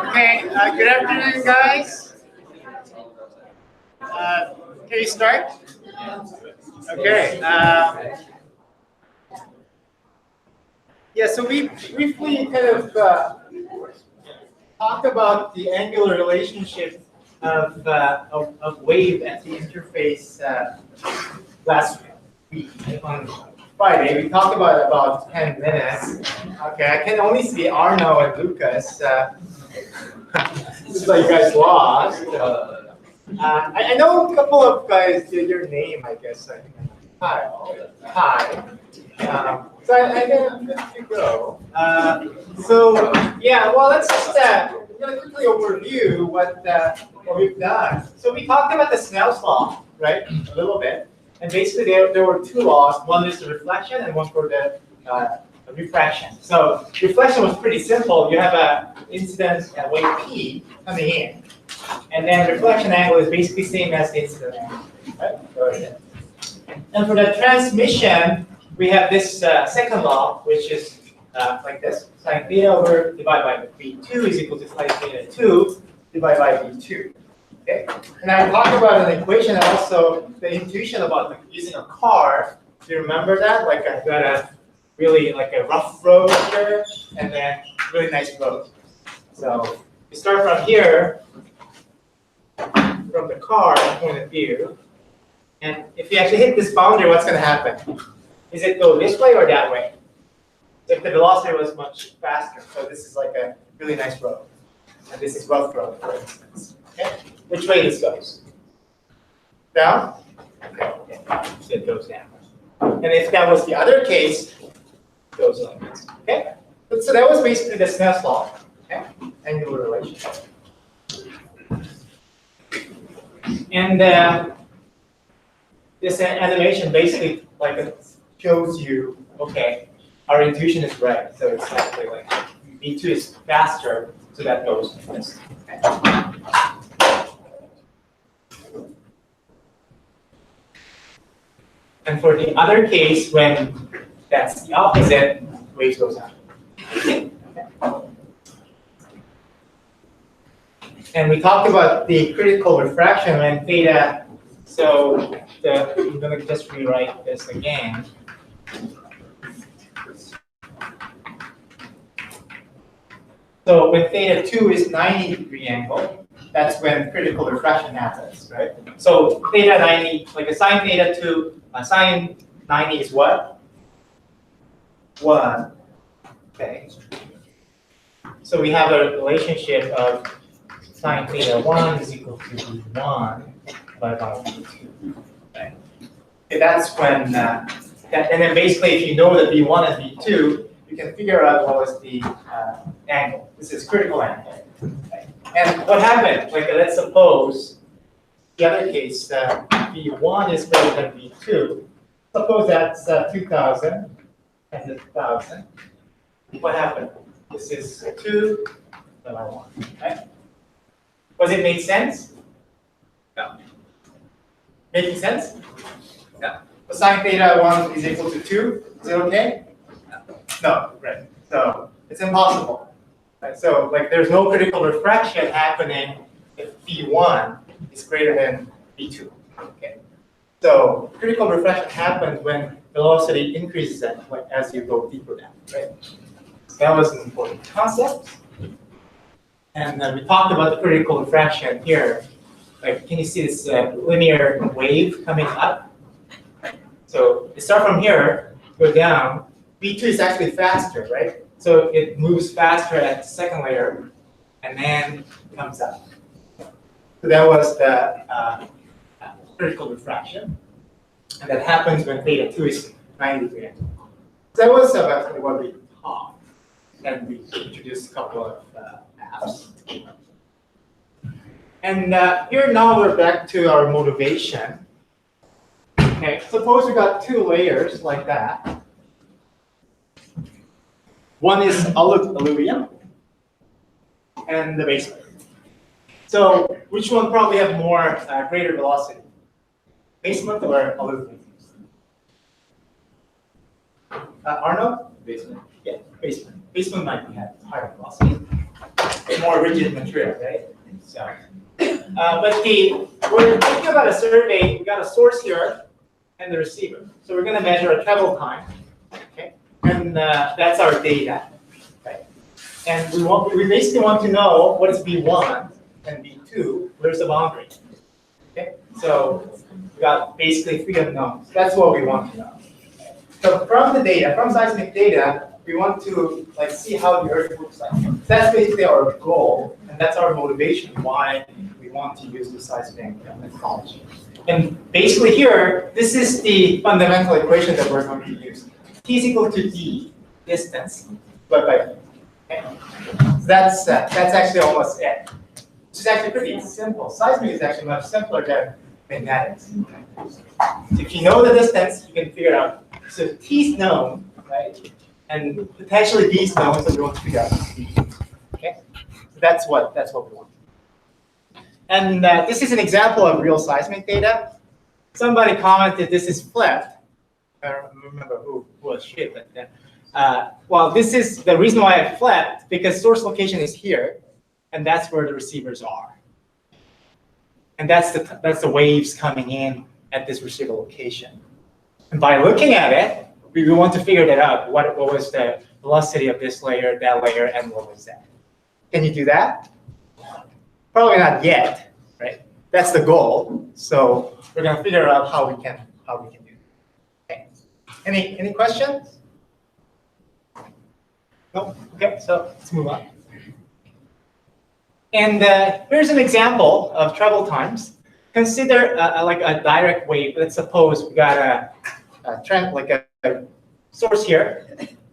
Okay, good afternoon, guys. Can you start? Okay. Yeah, so we briefly kind of talked about the angular relationship of wave at the interface last week on Friday. We talked about 10 minutes. Okay, I can only see Arno and Lucas. This is like you guys lost. I know a couple of guys, your name, I guess. Kyle. Hi. So I think I'm good to go. So yeah, well, let's just really quickly overview what we've done. So we talked about the Snell's law, right? A little bit. And basically there were two laws. One is the reflection and one for the refraction. So reflection was pretty simple. You have an incident wave P coming in. And then reflection angle is basically same as the incident angle. Right? And for the transmission, we have this second law, which is like this. Sine theta over divided by V2 is equal to sine theta 2 divided by V2. Okay? And I talked about an equation and also the intuition about using a car. Do you remember that? Like I've got a really like a rough road here and then really nice road. So you start from here, from the car point of view. And if you actually hit this boundary, what's going to happen? Is it go this way or that way? If the velocity was much faster, so this is like a really nice road. And this is rough road, for instance. Okay? Which way this goes? Down? Okay. So it goes down. And if that was the other case, it goes like this. Okay? So that was basically the Snell's law. Okay? Angular relationship. And this animation basically like it shows you, okay, our intuition is right. So it's actually like V2 is faster, so that goes like this. Okay. And for the other case, when that's the opposite, waves goes out. Okay. And we talked about the critical refraction when theta. So I'm going to just rewrite this again. So when theta 2 is 90-degree angle, that's when critical refraction happens, right? So theta 90, like a sine theta 2, sine 90 is what? 1. Okay. So we have a relationship of sine theta 1 is equal to V1 by V2. Okay. Okay, that's when, and then basically if you know that V1 and V2, you can figure out what was the angle. This is critical angle. Okay. And what happened? Like let's suppose the other case, V1 is greater than V2. Suppose that's 2,000 and 1,000. What happened? This is 2, then 1. Right? Does it make sense? No. Making sense? No. So sine theta 1 is equal to 2. Is it okay? No. Right. So it's impossible. Right? So like there's no critical refraction happening if V1 is greater than V2. Okay. So critical refraction happens when velocity increases as you go deeper down. Right. So that was an important concept. And we talked about the critical refraction here like, can you see this linear wave coming up? So it starts from here, go down. V2 is actually faster, right? So it moves faster at the second layer, and then comes up. So that was the critical refraction. And that happens when theta 2 is 90 degrees. So that was about what we taught. And we introduced a couple of apps. And here now we're back to our motivation. Okay, suppose we got two layers like that. One is alluvium and the base layer. So which one probably have more greater velocity? Basement or alluvium? Arno? Basement. Yeah, basement. Basement might have higher velocity. More rigid material, right? So, but we're thinking about a survey. We got a source here and the receiver. So we're going to measure a travel time, okay? And that's our data, right? And we basically want to know what is V1 and V2. Where's the boundary? Okay. So we got basically three unknowns. That's what we want to know. So from the data, from seismic data, we want to like see how the Earth looks like. That's basically our goal, and that's our motivation why we want to use the seismic methodology. And basically here, this is the fundamental equation that we're going to use. T is equal to d, distance, divided by v. Okay. So that's actually almost it. Which is actually pretty simple. Seismic is actually much simpler than magnetics. So if you know the distance, you can figure out. So T is known, right? And potentially D is known, so we want to figure out D. Okay? So that's what we want. And this is an example of real seismic data. Somebody commented this is flipped. I don't remember who was shit, but well, this is the reason why I flipped, because source location is here, and that's where the receivers are. And that's the waves coming in at this receiver location. And by looking at it, we want to figure that out. What was the velocity of this layer, that layer, and what was that? Can you do that? Probably not yet, right? That's the goal. So we're gonna figure out how we can do it. Okay. Any questions? No? Okay, so let's move on. And here's an example of travel times. Consider like a direct wave. Let's suppose we got a trend, like a source here.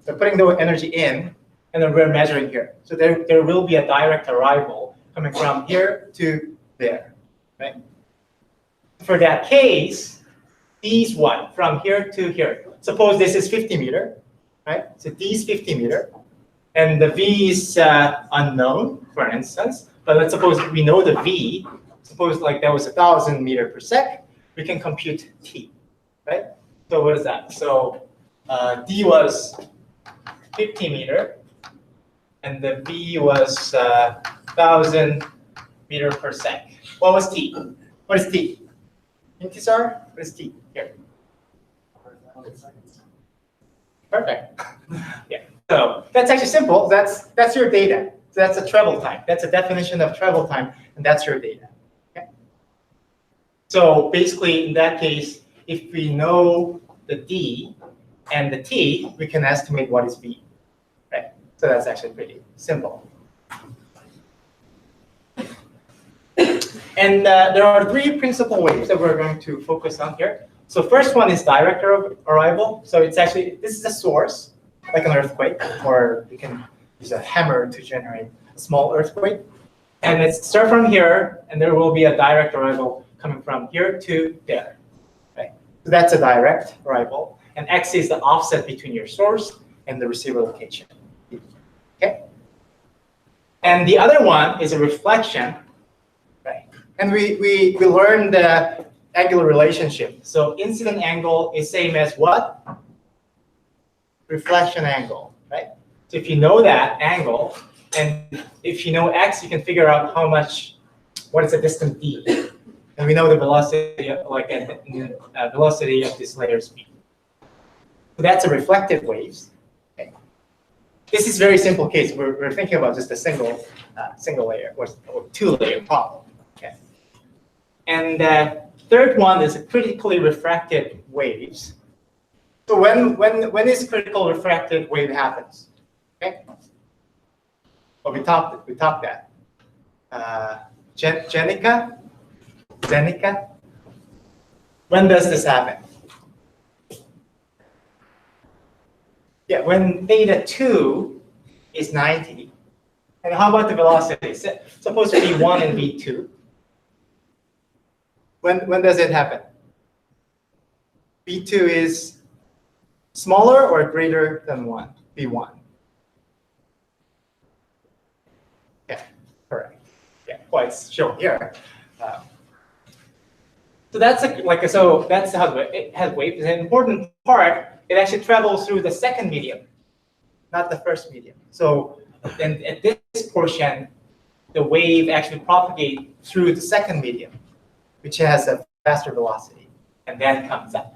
So putting the energy in, and then we're measuring here. So there will be a direct arrival coming from here to there, right? For that case, D is what? From here to here. Suppose this is 50 meter, right? So D is 50 meter, and the V is unknown, for instance. But let's suppose we know the V. Suppose like that was 1,000 meters per sec. We can compute T, right? So what is that? So D was 50 meter, and the V was 1,000 meters per sec. What was T? What is T? Intisar? What is T? Here. Perfect. Yeah. So that's actually simple. That's your data. So that's a travel time. That's a definition of travel time, and that's your data. Okay. So basically, in that case, if we know the D and the T, we can estimate what is V, right? So that's actually pretty simple. And there are three principal waves that we're going to focus on here. So first one is direct arrival. So it's actually, this is a source, like an earthquake, or you can use a hammer to generate a small earthquake. And it's start from here, and there will be a direct arrival coming from here to there. Right? So that's a direct arrival. And X is the offset between your source and the receiver location. Okay? And the other one is a reflection. Right? And we learned the angular relationship. So incident angle is same as what? Reflection angle, right? So if you know that angle, and if you know X, you can figure out what is the distance D. And we know the velocity, velocity of this layer's V. So that's a reflected waves. Okay. This is very simple case. We're thinking about just a single layer or two layer problem. Okay. And the third one is critically refracted waves. So when is critical refracted wave happens? Okay. Well, we talked that. Zenica. When does this happen? Yeah, when theta 2 is 90. And how about the velocity? Suppose v1 and v2. When does it happen? v2 is smaller or greater than v1? Yeah, correct. Yeah, quite shown here. So that's that's how it has waves. An important part, it actually travels through the second medium, not the first medium. So then at this portion, the wave actually propagates through the second medium, which has a faster velocity, and then comes up.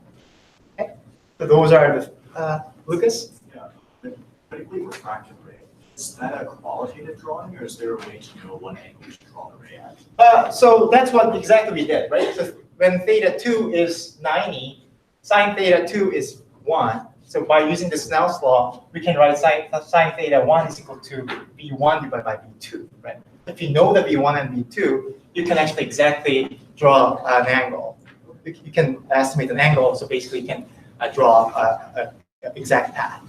Okay? So those are the Lucas? Yeah. The critically refracted ray, is that a qualitative drawing, or is there a way to know what angle you should draw the ray at? So that's what exactly we did, right? So when theta 2 is 90, sine theta 2 is 1. So by using the Snell's law, we can write sine theta 1 is equal to v1 divided by v2, right? If you know the v1 and v2, you can actually exactly draw an angle. You can estimate an angle, so basically you can draw an exact path.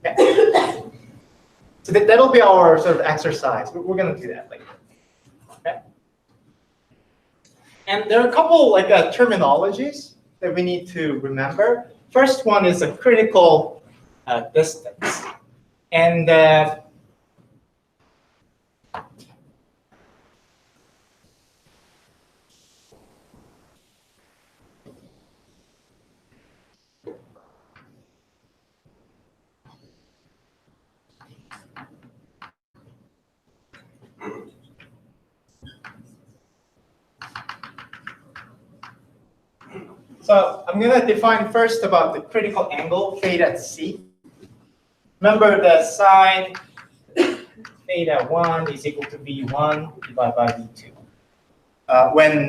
Okay. So that'll be our sort of exercise. We're going to do that later. Okay. And there are a couple terminologies that we need to remember. First one is a critical distance, and so I'm going to define first about the critical angle, theta c. Remember the sine theta 1 is equal to v1 divided by v2. When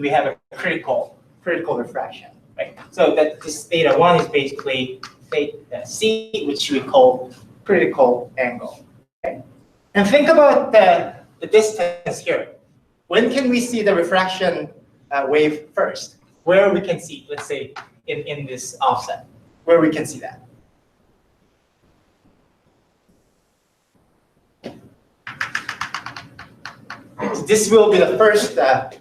we have a critical refraction, right? So that this theta 1 is basically theta c, which we call critical angle. Okay? And think about the distance here. When can we see the refraction wave first? Where we can see, let's say, in this offset, where we can see that. So this will be the first offset,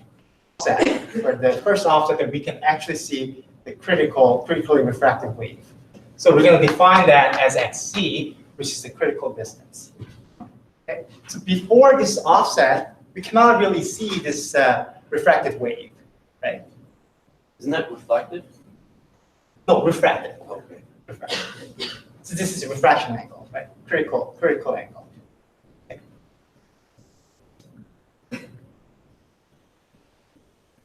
or the first offset that we can actually see the critically refracted wave. So we're going to define that as xc, which is the critical distance. Okay? So before this offset, we cannot really see this refracted wave, right? Isn't that reflected? No, refracted. Okay. Refracted. So this is a refraction angle, right? Critical angle. Okay.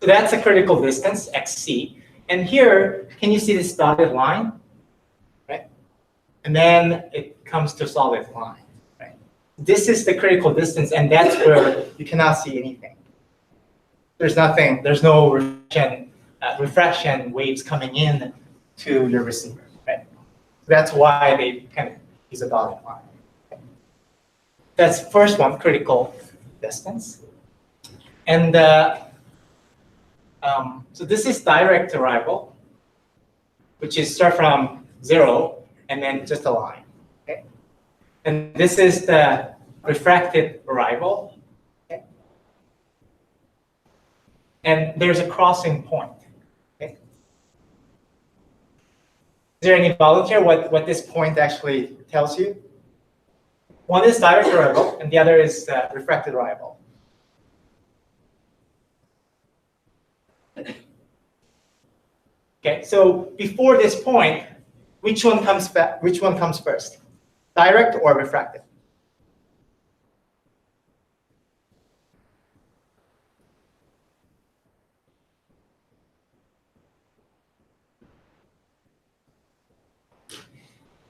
So that's a critical distance, xc. And here, can you see this dotted line? Right? And then it comes to solid line. Right? This is the critical distance, and that's where you cannot see anything. There's nothing, there's no refraction waves coming in to your receiver. Right? So that's why they kind of use a dotted line. Okay. That's first one, critical distance. And so this is direct arrival, which is start from 0 and then just a line. Okay? And this is the refracted arrival. Okay? And there's a crossing point. Okay? Is there any volunteer what this point actually tells you? One is direct arrival, and the other is refracted arrival. Okay, so before this point, which one comes first? Direct or refracted?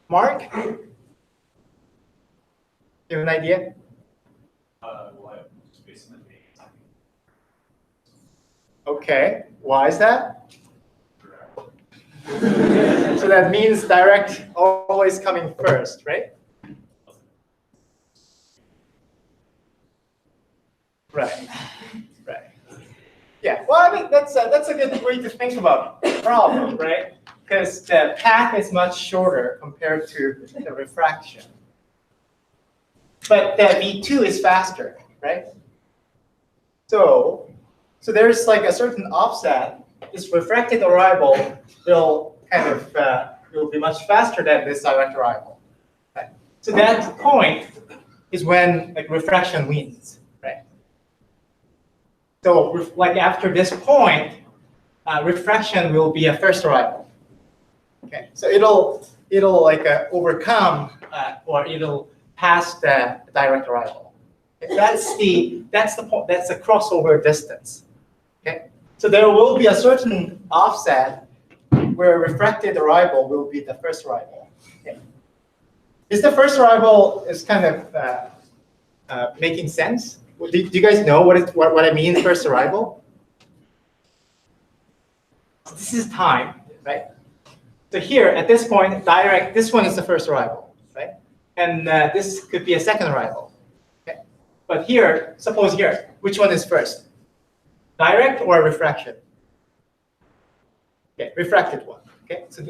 Mark? You have an idea? Well, just based on the data, Okay, why is that? So that means direct always coming first, right? Right, right. Yeah, well, I mean, that's a good way to think about the problem, right? Because the path is much shorter compared to the refraction. But the V2 is faster, right? So there's like a certain offset. This refracted arrival will kind of will be much faster than this direct arrival. Right? So that point is when like refraction wins, right? So like after this point, refraction will be a first arrival. Okay, so it'll like overcome or it'll pass the direct arrival. Okay? That's the point. That's the crossover distance. Okay, so there will be a certain offset where refracted arrival will be the first arrival. Okay. Is the first arrival is kind of making sense? Do you guys know what I mean first arrival? This is time, right? So here at this point, direct. This one is the first arrival, right? And this could be a second arrival. Okay. But here, suppose here, which one is first? Direct or refraction? Okay, refracted one. Okay, so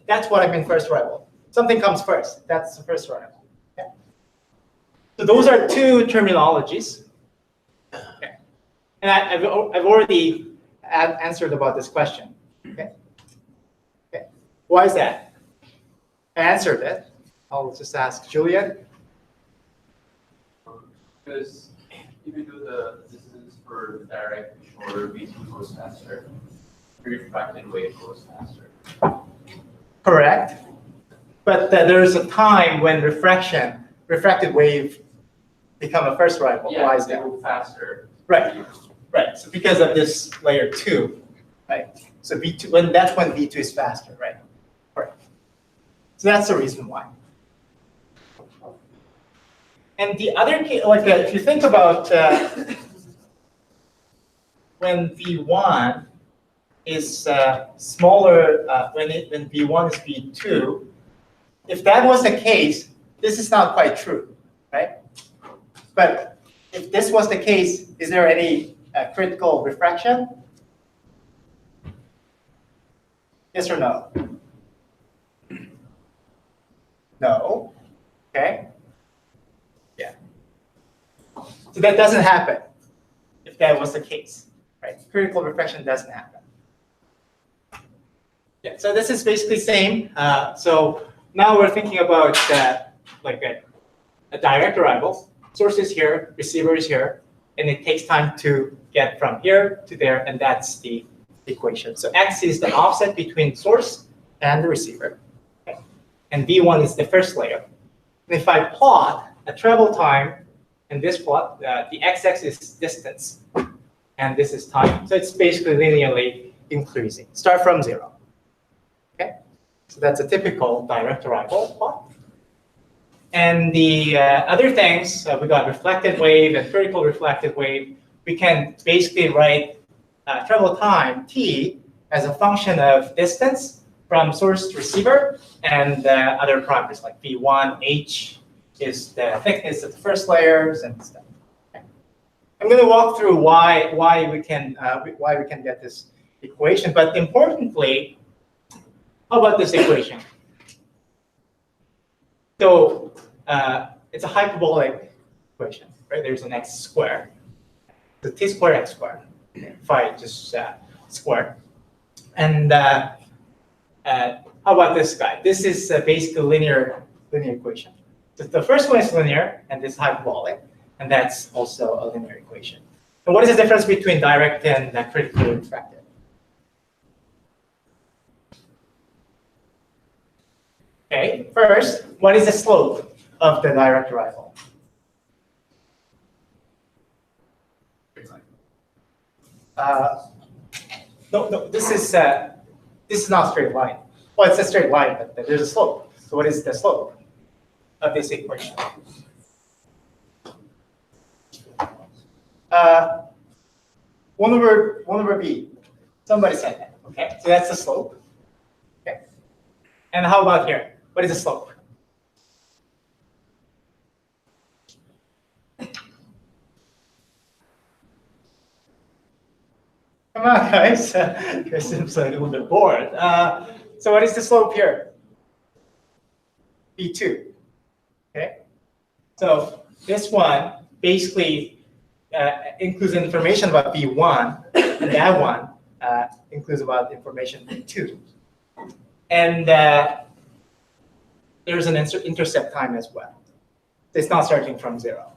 that's what I mean first arrival. Something comes first. That's the first arrival. Okay. So those are two terminologies. Okay. And I've already answered about this question. Okay. Okay. Why is that? I answered it. I'll just ask Juliet. Because if you do the distance for direct shorter, V2 goes faster. Refracted wave goes faster. Correct. But there's a time when refracted wave become a first arrival. Yeah, why is they that? go faster. Right. Right. So because of this layer 2, right? So V2 that's when V2 is faster, right? Correct. So that's the reason why. And the other case, like if you think about when V1 is smaller, when V1 is V2, if that was the case, this is not quite true, right? But if this was the case, is there any critical refraction? Yes or no? No. Okay. Yeah. So that doesn't happen if that was the case, right? Critical refraction doesn't happen. Yeah. So this is basically same. So now we're thinking about like a direct arrival. Source is here, receiver is here, and it takes time to get from here to there, and that's the equation. So x is the offset between source and the receiver. Okay. And V1 is the first layer. And if I plot a travel time in this plot, the x-axis is distance, and this is time. So it's basically linearly increasing. Start from 0. Okay. So that's a typical direct arrival plot. And the other things, we got reflected wave and critical reflected wave. We can basically write travel time, t, as a function of distance from source to receiver, and other parameters like v1, h is the thickness of the first layers and stuff. Okay. I'm going to walk through why we can get this equation, but importantly, how about this equation? So it's a hyperbolic equation, right? There's an x squared. The t squared x squared. Phi just squared. And how about this guy? This is basically linear equation. So the first one is linear, and this is hyperbolic, and that's also a linear equation. And what is the difference between direct and critically refracted? Okay, first, what is the slope of the direct arrival? No, this is not a straight line. Well, it's a straight line, but there's a slope. So what is the slope of this equation? 1 over b. Somebody said that. Okay, so that's the slope. Okay, and how about here? What is the slope? Come on, guys. Chris seems a little bit bored. So what is the slope here? B2. Okay. So this one basically includes information about B1, and that one includes about information B2. And there's an intercept time as well. It's not starting from 0.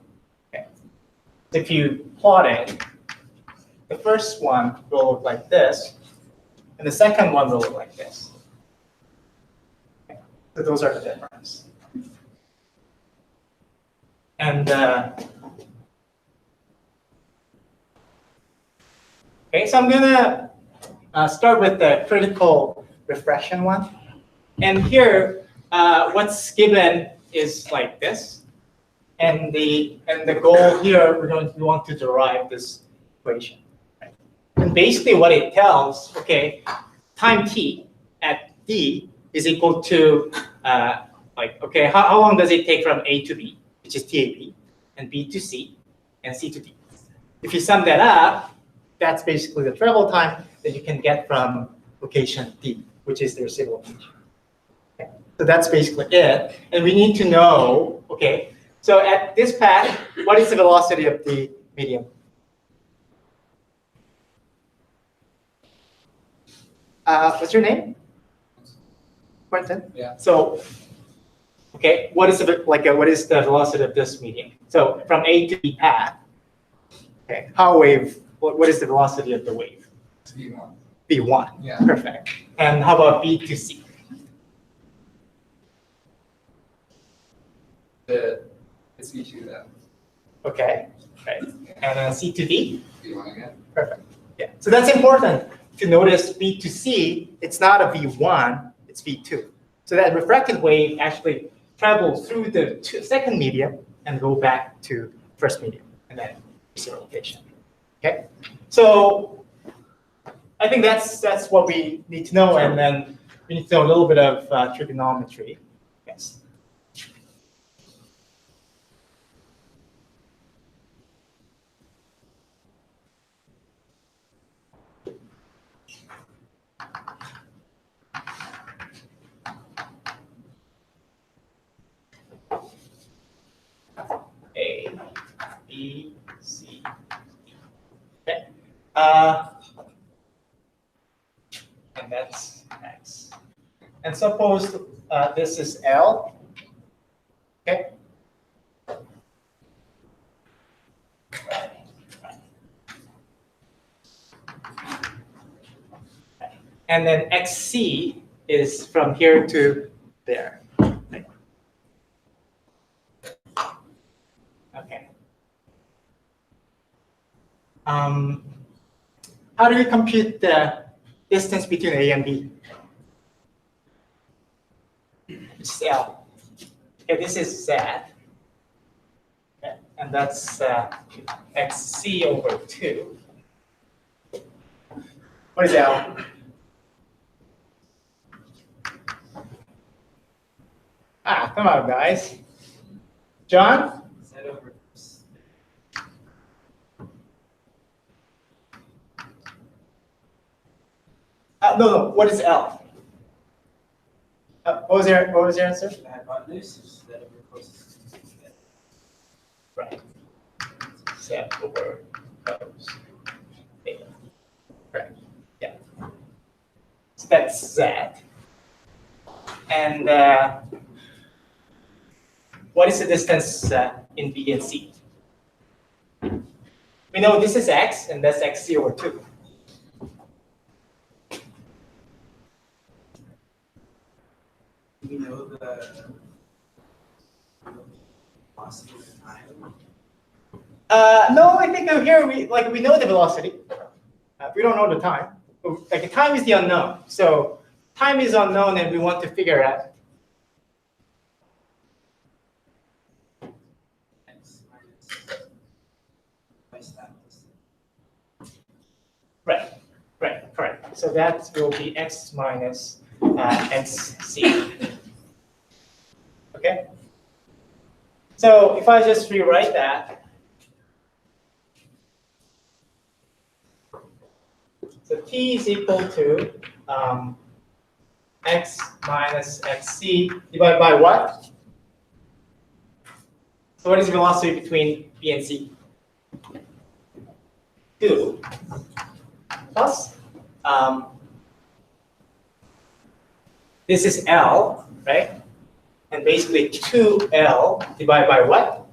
Okay. If you plot it, the first one will look like this, and the second one will look like this. Okay. So those are the difference. And okay, so I'm gonna start with the critical refraction one. And here, what's given is like this, and the goal here we want to derive this equation. Right? And basically, what it tells, okay, time t at d is equal to like, okay, how long does it take from A to B, which is TAB, and B to C, and C to D. If you sum that up, that's basically the travel time that you can get from location D, which is the residual feature. Okay. So that's basically it. And we need to know, okay, so at this path, what is the velocity of the medium? What's your name? Quentin? Yeah. So, okay, what is the velocity of this medium? So from A to B path, okay, what is the velocity of the wave? V1. V1, yeah. Perfect. And how about B to C? It's V2 then. Okay, right. And C to D? V1 again. Perfect. Yeah. So that's important to notice B to C, it's not a V1, it's V2. So that refracted wave actually travels through the second medium and go back to first medium and then zero rotation. Okay. So I think that's what we need to know, and then we need to know a little bit of trigonometry. Yes. A, B, C. Okay. And that's X. And suppose this is L. Okay. And then XC is from here to there. Okay. How do we compute the distance between A and B? It's L. Okay, this is Z. Okay, and that's XC over 2. What is L? Come on, guys. John? No. What is L? What was your answer? The hypotenuse is that over closest. Right. Z over cos theta. Right. Yeah. So that's Z. And what is the distance in B and C? We know this is X, and that's XC over 2. We know the velocity of time. No, I think here we know the velocity. We don't know the time. Like time is the unknown. So time is unknown, and we want to figure out. X minus twice that distance. So that will be x minus xc. Okay? So if I just rewrite that, so t is equal to x minus xc divided by what? So what is the velocity between B and C? 2 plus this is L, right? And basically 2L divided by what?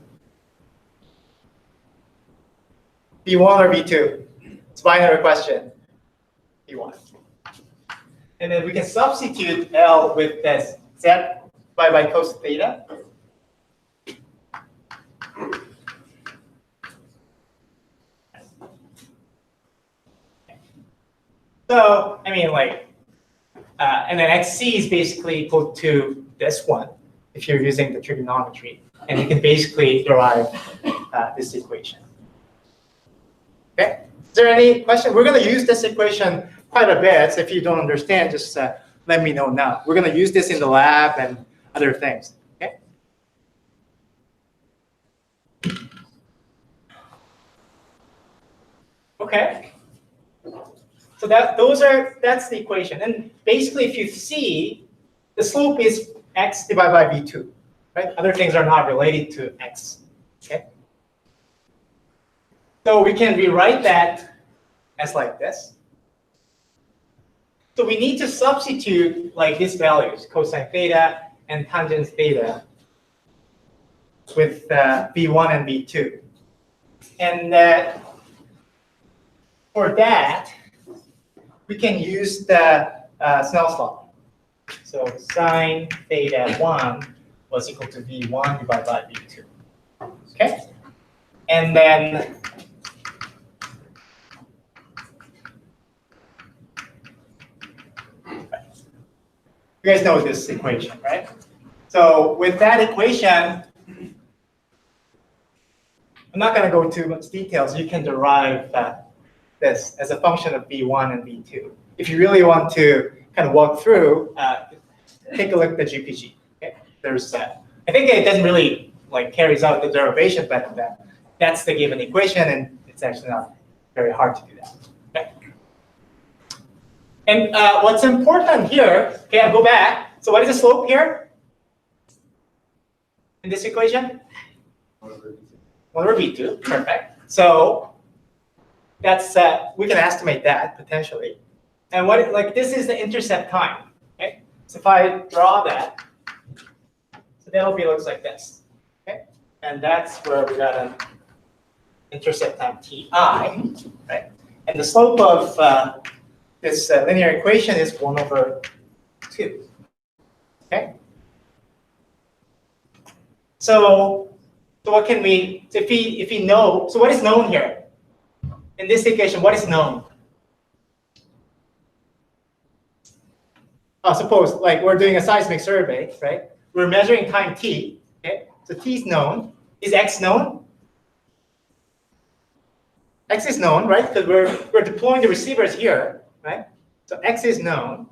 V1 or V2? It's a binary question. V1. And then we can substitute L with this Z divided by cos theta. So, I mean, like, and then xc is basically equal to this one if you're using the trigonometry. And you can basically derive this equation. Okay? Is there any question? We're going to use this equation quite a bit. So if you don't understand, just let me know now. We're going to use this in the lab and other things. Okay? Okay. So that's the equation. And basically, if you see, the slope is x divided by v2, right? Other things are not related to x. Okay. So we can rewrite that as like this. So we need to substitute like these values, cosine theta and tangent theta, with v1 and v2. And for that, we can use the Snell's law. So sine theta 1 was equal to v1 divided by v2. Okay? And then you guys know this equation, right? So with that equation, I'm not going to go too much details. You can derive this as a function of v1 and v2. If you really want to kind of walk through, take a look at the GPG. Okay? There's I think it doesn't really like carries out the derivation, but that's the given equation, and it's actually not very hard to do that. Okay? And what's important here? Okay, I'll go back. So what is the slope here in this equation? 1 over v2. Perfect. So that's we can estimate that potentially. And what like this is the intercept time. Okay. So if I draw that, so that'll be looks like this. Okay. And that's where we got an intercept time ti, right? And the slope of this linear equation is 1 over 2. Okay. So what can we? So if we know, so what is known here? In this equation, what is known? Suppose like we're doing a seismic survey, right? We're measuring time t. Okay, so t is known. Is x known? X is known, right? Because we're deploying the receivers here, right? So x is known,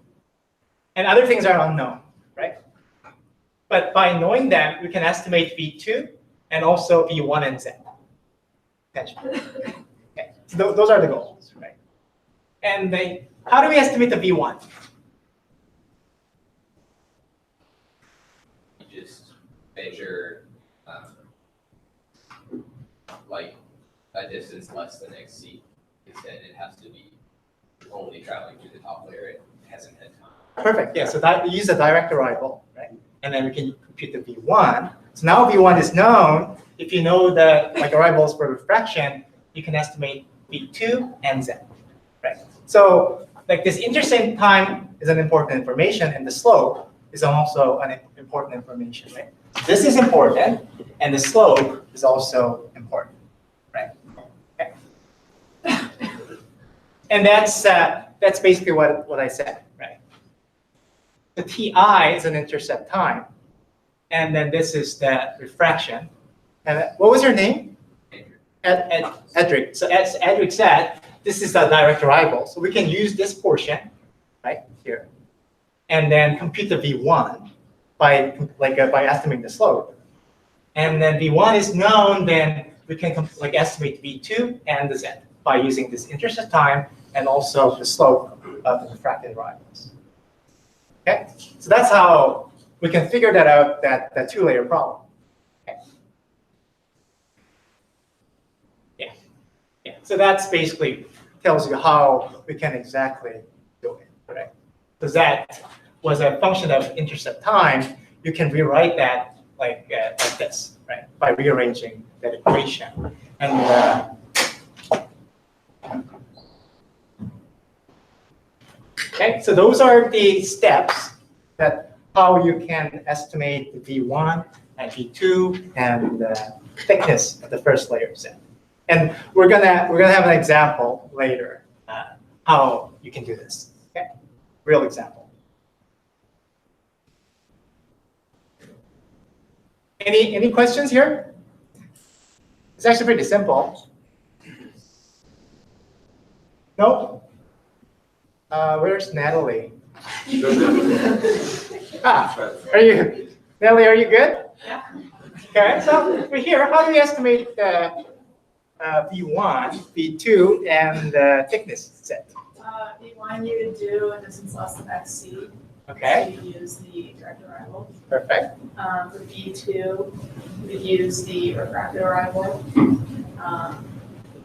and other things are unknown, right? But by knowing them, we can estimate v2 and also v1 and z. Potentially. Okay. So those are the goals, right? And how do we estimate the v1? You just measure like a distance less than xc. Instead, it has to be only traveling through the top layer. It hasn't had time. Perfect. Yeah. So that we use a direct arrival, right? And then we can compute the v1. So now v1 is known. If you know the like arrivals for refraction, you can estimate v2 and z, right? So like this intercept time is an important information, and the slope is also an important information, right? This is important, and the slope is also important, right? Okay. And that's basically what I said, right? The ti is an intercept time, and then this is the refraction. And what was your name? Edric. So as Edric said, this is the direct arrival. So we can use this portion, right, here, and then compute the V1 by estimating the slope. And then V1 is known, then we can estimate V2 and the Z by using this intercept time and also the slope of the refracted arrivals. Okay, so that's how we can figure that out, that two-layer problem. Okay. Yeah. So that's basically tells you how we can exactly do it, right? Because that was a function of intercept time. You can rewrite that like this, right? By rearranging that equation. And okay, so those are the steps that how you can estimate the V1 and V2 and the thickness of the first layer Z. And we're gonna have an example later how you can do this. Okay, real example. Any questions here? It's actually pretty simple. No? Where's Natalie? Are you, Natalie, are you good? Yeah. Okay, so we're here. How do we estimate V1, V2, and thickness set? V1 you would do a distance less than XC. Okay, So you use the direct arrival. perfect. For V2, you would use the refracted arrival.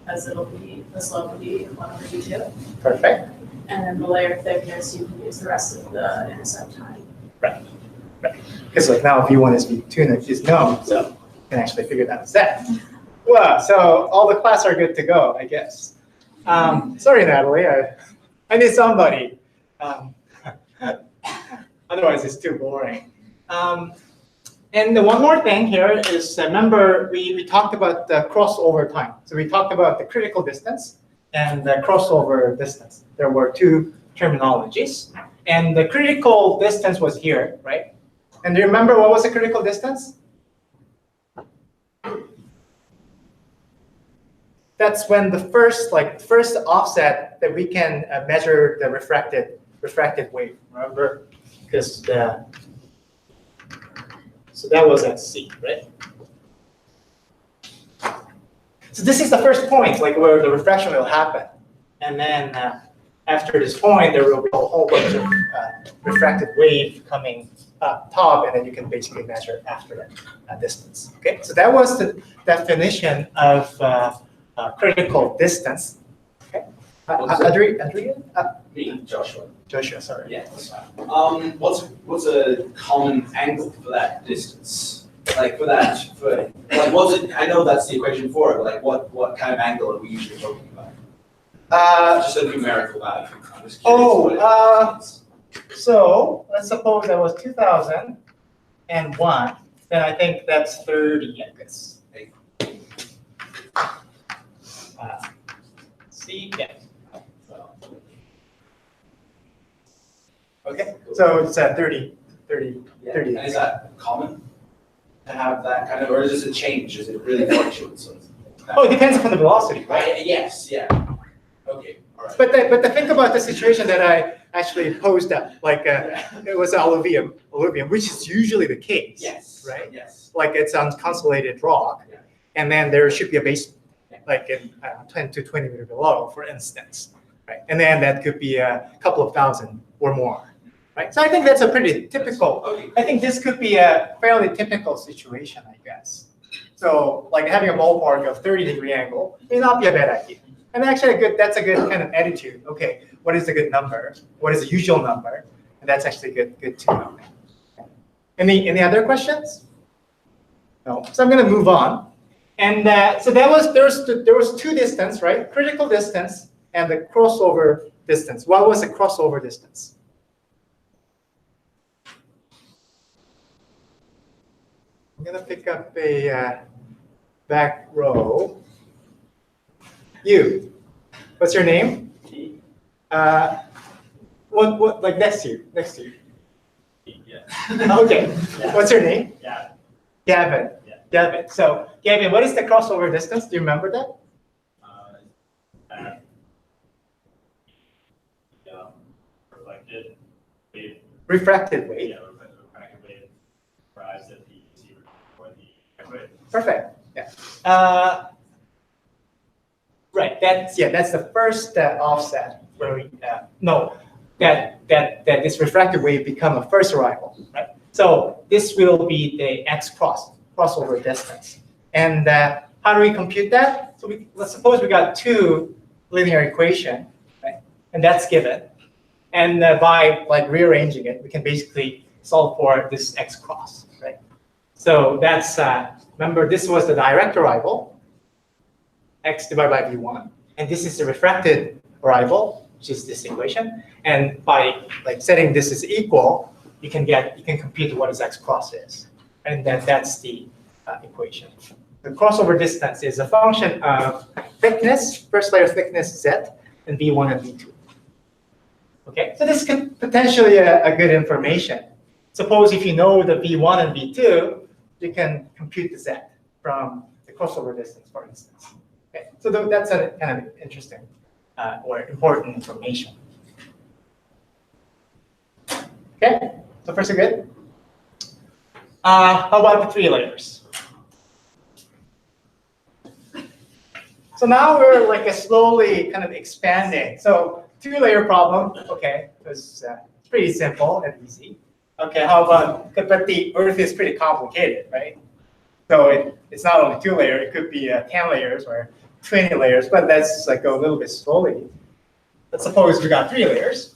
As it'll be, the slope will be 1 over V2. Perfect. And then the layer thickness, you can use the rest of the intercept time. Right. Because like now V1 is V2 and is known, so you can actually figure that as that. Well, so all the class are good to go, I guess. Sorry, Natalie, I need somebody. Otherwise, it's too boring. And the one more thing here is, remember, we talked about the crossover time. So we talked about the critical distance and the crossover distance. There were two terminologies. And the critical distance was here, right? And do you remember what was the critical distance? That's when the first offset that we can measure the refracted wave. Remember, because so that was at C, right? So this is the first point, like where the refraction will happen, and then after this point, there will be a whole bunch of refracted wave coming up top, and then you can basically measure after that distance. Okay, so that was the definition of critical distance. Okay, Adrian? Me, Joshua. Joshua, sorry. Yeah, that's fine. What's a common angle for that distance? Like what's it? I know that's the equation for it, but like what kind of angle are we usually talking about? Just a numerical value. I'm just curious what it means. So let's suppose that was 2001. Then I think that's 30, I guess. C, yeah. Okay, so it's 30. Yeah. And is that common to have that kind of, or does it change? Is it really fluctuates? Oh, it depends upon the velocity, right? Right. Yes. Yeah. Okay. All right. But think about the situation that I actually posed up, like it was alluvium, which is usually the case. Yes. Right? Yes. Like it's on consolidated rock, Yeah. and then there should be a base, like in 10 to 20 meters below, for instance, right? And then that could be a couple of thousand or more, right? So I think that's a pretty typical. Okay. I think this could be a fairly typical situation, I guess. So like having a ballpark of 30-degree angle may not be a bad idea. And actually that's a good kind of attitude. Okay, what is a good number? What is the usual number? And that's actually good to know. Any other questions? No. So I'm going to move on. And so there was two distance, right? Critical distance and the crossover distance. What was the crossover distance? I'm going to pick up a back row. You. What's your name? What like next to you? Yeah. Okay. Yeah. What's your name? Yeah. Gavin. Yeah. Gavin. So Gavin, what is the crossover distance? Do you remember that? wave, Refracted wave. yeah, refracted wave arrives at the receiver or the wave. Perfect. Yeah. Right. That's the first offset where we that this refracted wave become a first arrival. Right. So this will be the crossover distance. And how do we compute that? So let's suppose we got two linear equation, right? And that's given. And by like rearranging it, we can basically solve for this x cross, right? So that's remember this was the direct arrival, x divided by v1, and this is the refracted arrival, which is this equation. And by like setting this as equal, you can compute what is x cross is, and then that's the equation. The crossover distance is a function of thickness, first layer thickness z, and v1 and v2. Okay, so this could potentially a good information. Suppose if you know the v1 and v2, you can compute the z from the crossover distance, for instance. Okay, so that's a kind of interesting or important information. Okay, so far so good. How about the 3 layers? So now we're like slowly kind of expanding. So 2-layer problem, okay, because it's pretty simple and easy. Okay, how about, but the Earth is pretty complicated, right? So it's not only 2-layer, it could be 10 layers or 20 layers, but let's like go a little bit slowly. Let's suppose we got 3 layers.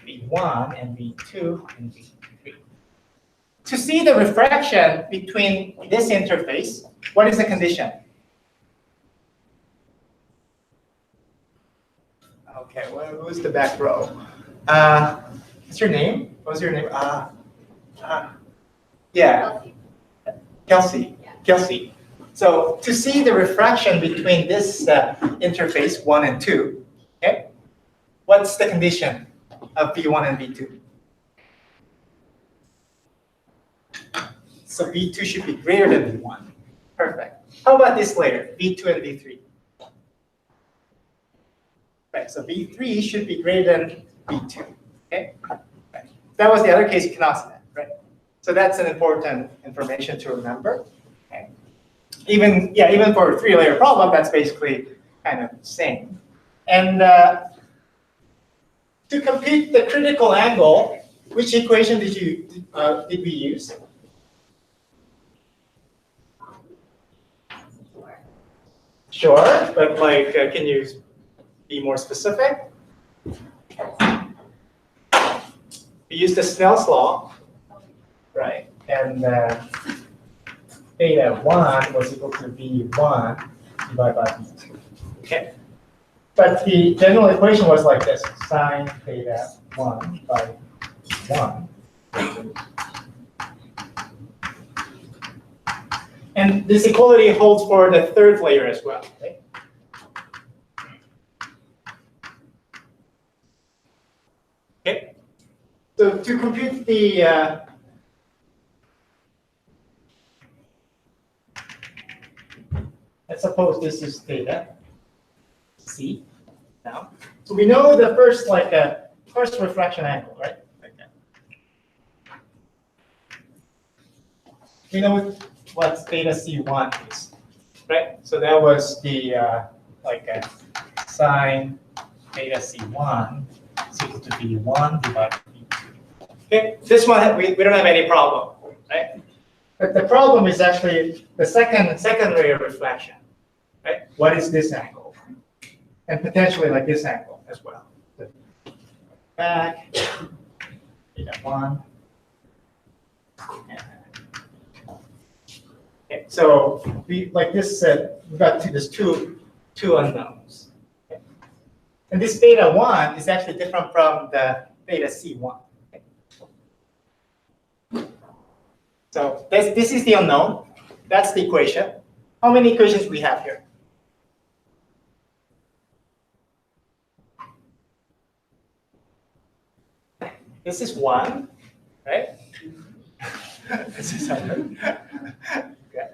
V1 and V2 and V3. To see the refraction between this interface, what is the condition? Okay, well, who's the back row? What's your name? What's your name? Yeah, Kelsey. Kelsey. So to see the refraction between this interface 1 and 2, okay, what's the condition of V1 and V2? So V2 should be greater than V1. Perfect. How about this layer, V2 and V3? Right, so V3 should be greater than V2. Okay? Right. If that was the other case, you cannot see that, right? So that's an important information to remember. Okay. Even for a 3-layer problem, that's basically kind of the same. And to compute the critical angle, which equation did we use? Sure, but like, can you be more specific? We used the Snell's law, right? And theta 1 was equal to v1 divided by v2. Okay. But the general equation was like this: sine theta 1 by 1. And this equality holds for the 3rd layer as well. Okay? Okay. So to compute the let's suppose this is theta c now. So we know the first first refraction angle, right? Like that. We know what theta c1 is, right? So that was the sine theta c1 is equal to v1 divided by v2. Okay, this one we don't have any problem, right? But the problem is actually the second layer reflection, right? What is this angle? And potentially like this angle as well. Back, theta 1. Okay, so we like this we've got this two unknowns. Okay. And this theta 1 is actually different from the theta c1. Okay. So this is the unknown. That's the equation. How many equations we have here? This is 1, right? This is 7. Okay.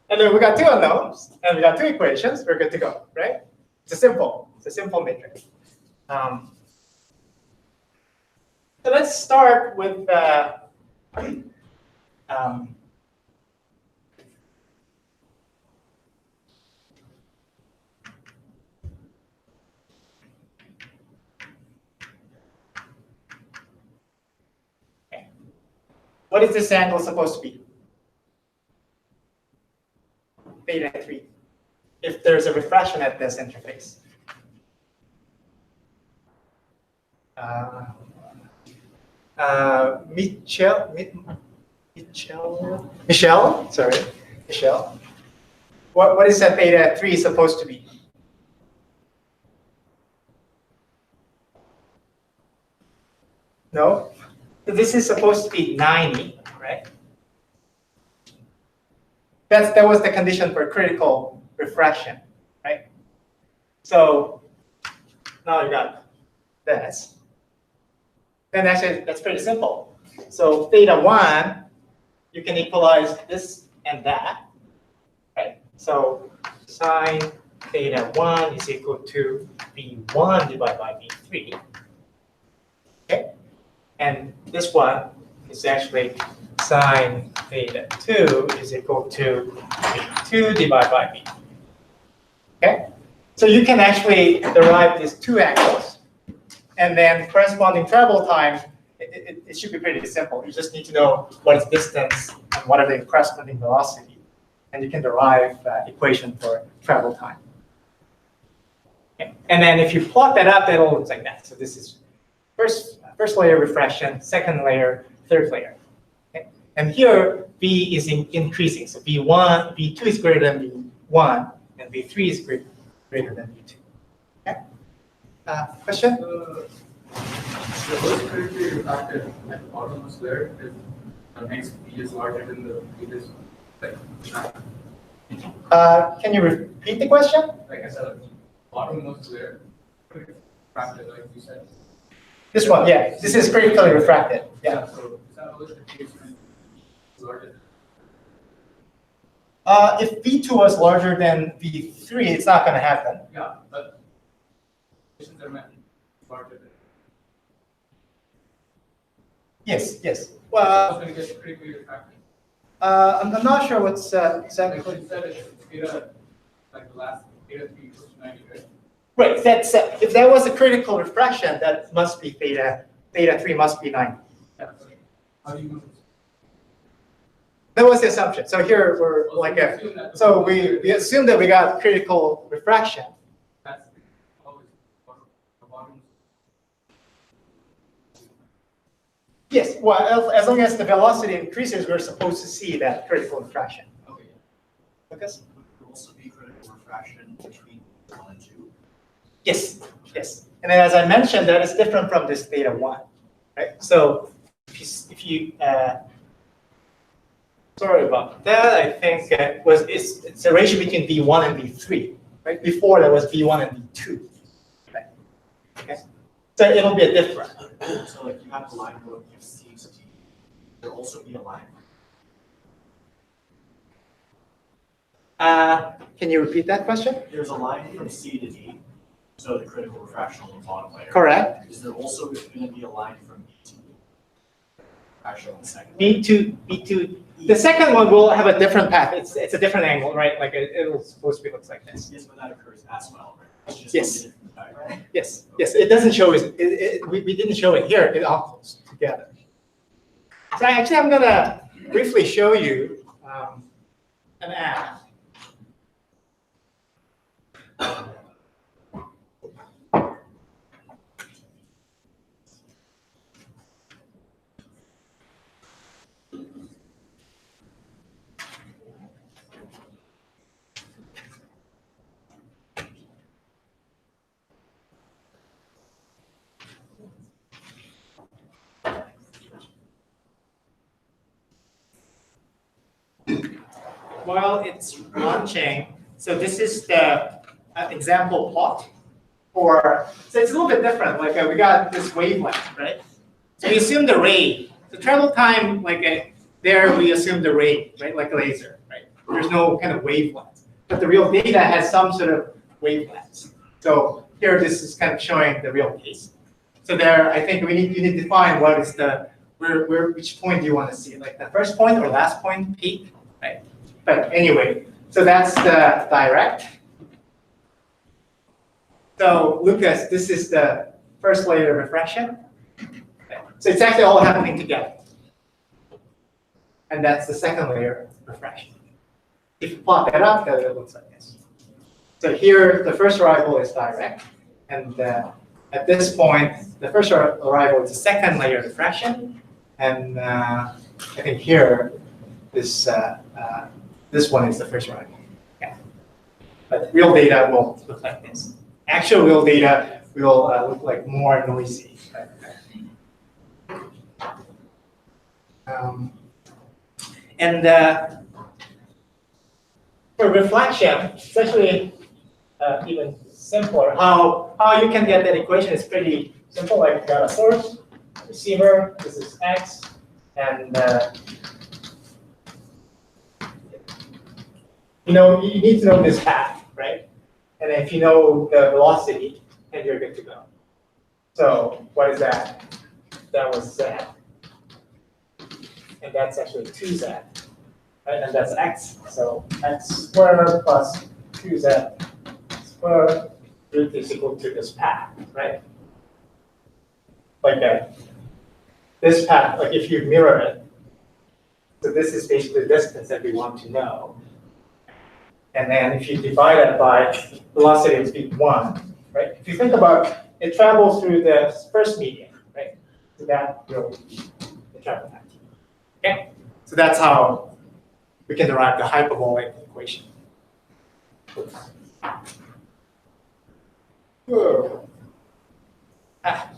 And then we got two unknowns, and we got two equations. We're good to go, right? It's a simple matrix. So let's start with what is this angle supposed to be? Theta 3. If there's a refraction at this interface. Michelle. What is that theta 3 supposed to be? No? This is supposed to be 90, right? That was the condition for critical refraction, right? So now you got this. Then actually, that's pretty simple. So theta 1, you can equalize this and that, right? So sine theta 1 is equal to V1 divided by V3. Okay? And this one is actually sine theta 2 is equal to V2 divided by V. Okay? So you can actually derive these two angles. And then corresponding travel time, it should be pretty simple. You just need to know what is distance and what are the corresponding velocity. And you can derive equation for travel time. Okay? And then if you plot that up, that'll look like that. So this is first layer refraction, second layer, third layer. Okay? And here, V is increasing. So V2 is greater than V1, and V3 is greater than V2. Okay? Question? The first critically refracted at the bottom was there. If the next V is larger than the previous, Can you repeat the question? like I said, bottom was there. Refracted, like you said. This one, yeah. This is critically refracted. Yeah. So is that always the case when it's larger? If V2 was larger than V3, it's not going to happen. Yeah, but conditions are met larger than. Yes. I was Well, going to get critically refracted. I'm not sure what's Like exactly. you said, it's theta, like the last theta 3 equals to 90, right? Right. That's if that was a critical refraction, that must be theta. Theta 3 must be 90. Yeah. How do you know? That was the assumption. So here we're like a. So we assume that we got critical refraction. That's always the bottom. Yes. Well, as long as the velocity increases, we're supposed to see that critical refraction. Okay. Lucas? Would there also be critical refraction between 1 and 2? Yes. And then as I mentioned, that is different from this theta 1, right? So if you sorry about that, I think it's a ratio between V1 and V3, right? Before that was V1 and V2, right? Okay. So it'll be a different. So like you have the line going from C to D. There also be a line. Can you repeat that question? There's a line from C to D. So the critical refraction on the bottom layer. Correct. Is there also going to be a line from B to refraction on the second? B2. The second one will have a different path. It's a different angle, right? Like it'll supposed to be looks like this. Yes, but that occurs as well, right? It's just Yes. a different diagram. Yes. It doesn't show it. We didn't show it here. It all goes together. So actually, I'm gonna briefly show you an app. While it's launching, so this is the example plot for, so it's a little bit different. Like we got this wavelength, right? So we assume the ray, the travel time, like there we assume the ray, right? Like a laser, right? There's no kind of wavelength. But the real data has some sort of wavelengths. So here, this is kind of showing the real case. So there, I think you need to define what is the which point do you want to see, like the first point or last point, peak, right? But anyway, so that's the direct. So Lucas, this is the first layer of refraction. Okay. So it's actually all happening together. And that's the second layer of refraction. If you plot that up, then it looks like this. So here, the first arrival is direct. And at this point, the first arrival is the second layer of refraction. And I think here, this one is the first arrival. Yeah. But real data will look like this. Actual real data will look like more noisy. For reflection, it's actually even simpler. How you can get that equation is pretty simple. Like you got a source, receiver, this is x, and you need to know this path, right? And if you know the velocity, then you're good to go. So what is that? That was z. And that's actually 2z. Right? And that's x. So x squared plus 2z squared is equal to this path, right? Like that. This path, like if you mirror it, so this is basically the distance that we want to know. And then if you divide it by velocity of speed 1, right? If you think about it, travels through the first medium, right? So that will the travel time. Okay? So that's how we can derive the hyperbolic equation. Whoa. Ah.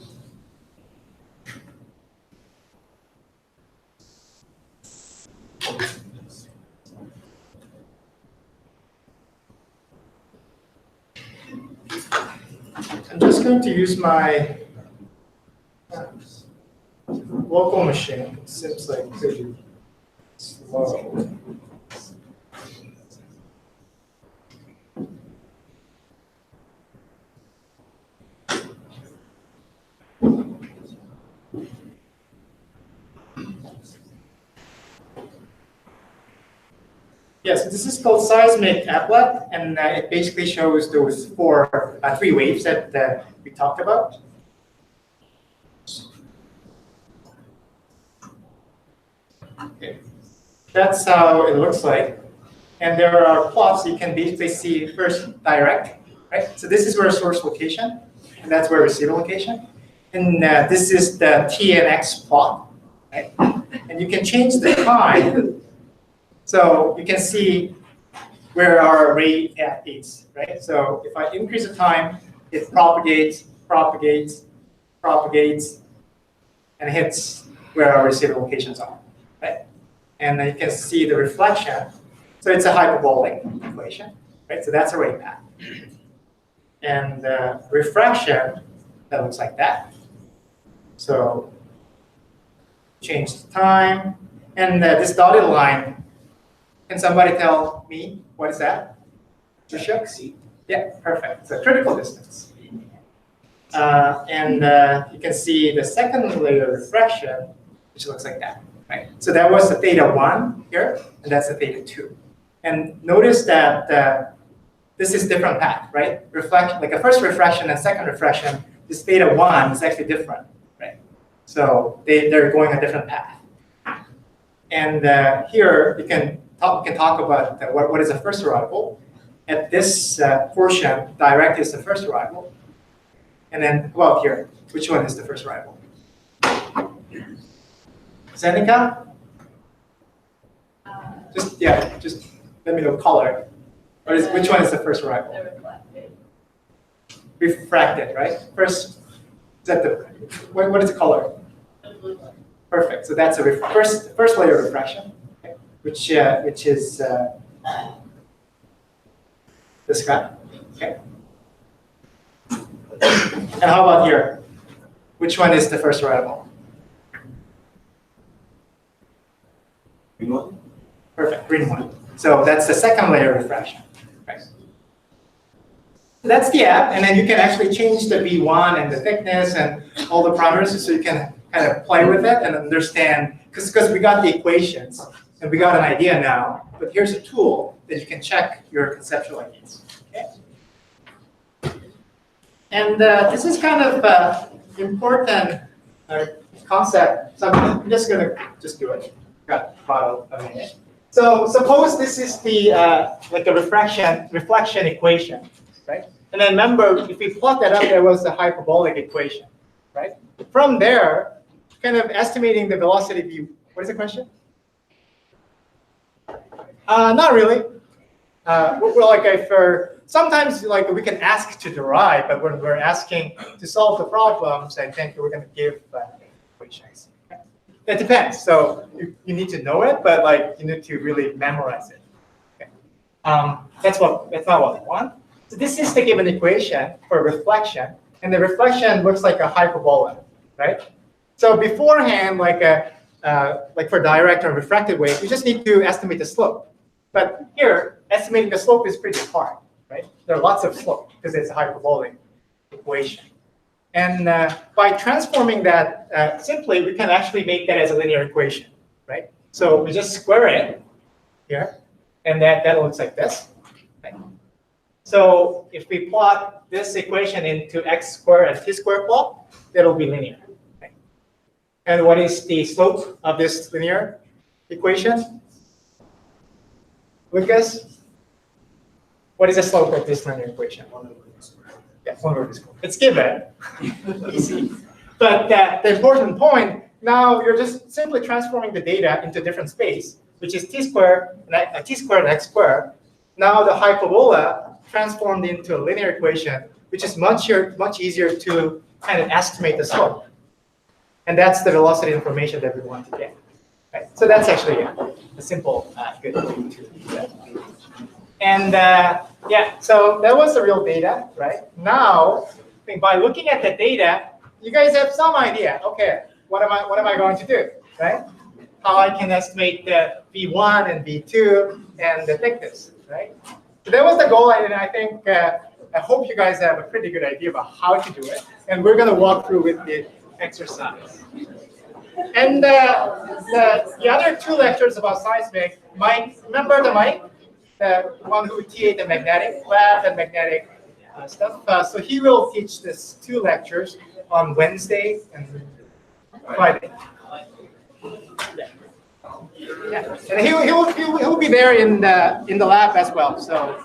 I'm just going to use my local machine. It seems like pretty slow. Yes, this is called seismic applet, and it basically shows those three waves that we talked about. Okay. That's how it looks like. And there are plots you can basically see first direct, right? So this is where source location, and that's where receiver location. And this is the T and X plot, right? And you can change the time. So you can see where our rate is, right? So if I increase the time, it propagates, and hits where our receiver locations are, right? And then you can see the reflection. So it's a hyperbolic equation, right? So that's a rate path. And refraction, that looks like that. So change the time. And this dotted line, can somebody tell me what is that? Trisha? Yeah, perfect. It's a critical distance. And you can see the second layer of refraction, which looks like that, right? So that was the theta 1 here, and that's the theta 2. And notice that this is different path, right? Reflection, like a first refraction and second refraction, this theta 1 is actually different, right? So they're going a different path. And here we can talk about what is the first arrival. At this portion, direct is the first arrival. And then, well, here, which one is the first arrival? Zenica? Just let me know color. Which one is the first arrival? Refracted. Refracted, right? First, is that what is the color? Perfect. So that's a first layer of refraction, okay, which is this guy. Okay. And how about here? Which one is the first arrival? Green one? Perfect, green one. So that's the second layer of refraction. Right. That's the app, and then you can actually change the V1 and the thickness and all the parameters, so you can kind of play with it and understand, because we got the equations and we got an idea now, but here's a tool that you can check your conceptual ideas. Okay? And this is kind of important concept, so I'm just going to do it. Got about a minute. So suppose this is the like a reflection equation, right? And then remember, if we plot that up, there was the hyperbolic equation, right? From there, kind of estimating the velocity v. What is the question? Not really. Well, like for sometimes like we can ask to derive, but when we're asking to solve the problems, I think we're going to give equations. It depends. So you need to know it, but like you need to really memorize it. Okay. That's not what we want. So this is the given equation for reflection, and the reflection looks like a hyperbola, right? So beforehand, like for direct or refracted wave, you just need to estimate the slope. But here, estimating the slope is pretty hard, right? There are lots of slope because it's a hyperbolic equation. And by transforming that simply, we can actually make that as a linear equation, right? So we just square it here, and that looks like this. Right? So if we plot this equation into x squared and t squared plot, that'll be linear. Right? And what is the slope of this linear equation? Lucas? What is the slope of this linear equation? 1/2 squared. Yeah, 1/2 squared. It's given. Easy. But the important point, now you're just simply transforming the data into different space, which is t squared and x squared. Now the hyperbola transformed into a linear equation, which is much easier to kind of estimate the slope. And that's the velocity information that we want to get. Right? So that's actually a simple, good thing to do that. And yeah, so that was the real data, right? Now, I think by looking at the data, you guys have some idea. Okay, what am I going to do, right? How I can estimate the V1 and V2 and the thickness, right? So that was the goal, and I think I hope you guys have a pretty good idea about how to do it. And we're going to walk through with the exercise. And the other 2 lectures about seismic, Mike, remember the Mike? The one who TA'd the magnetic lab and magnetic stuff. So he will teach this 2 lectures on Wednesday and Friday. Yeah. And he'll be there in the lab as well. So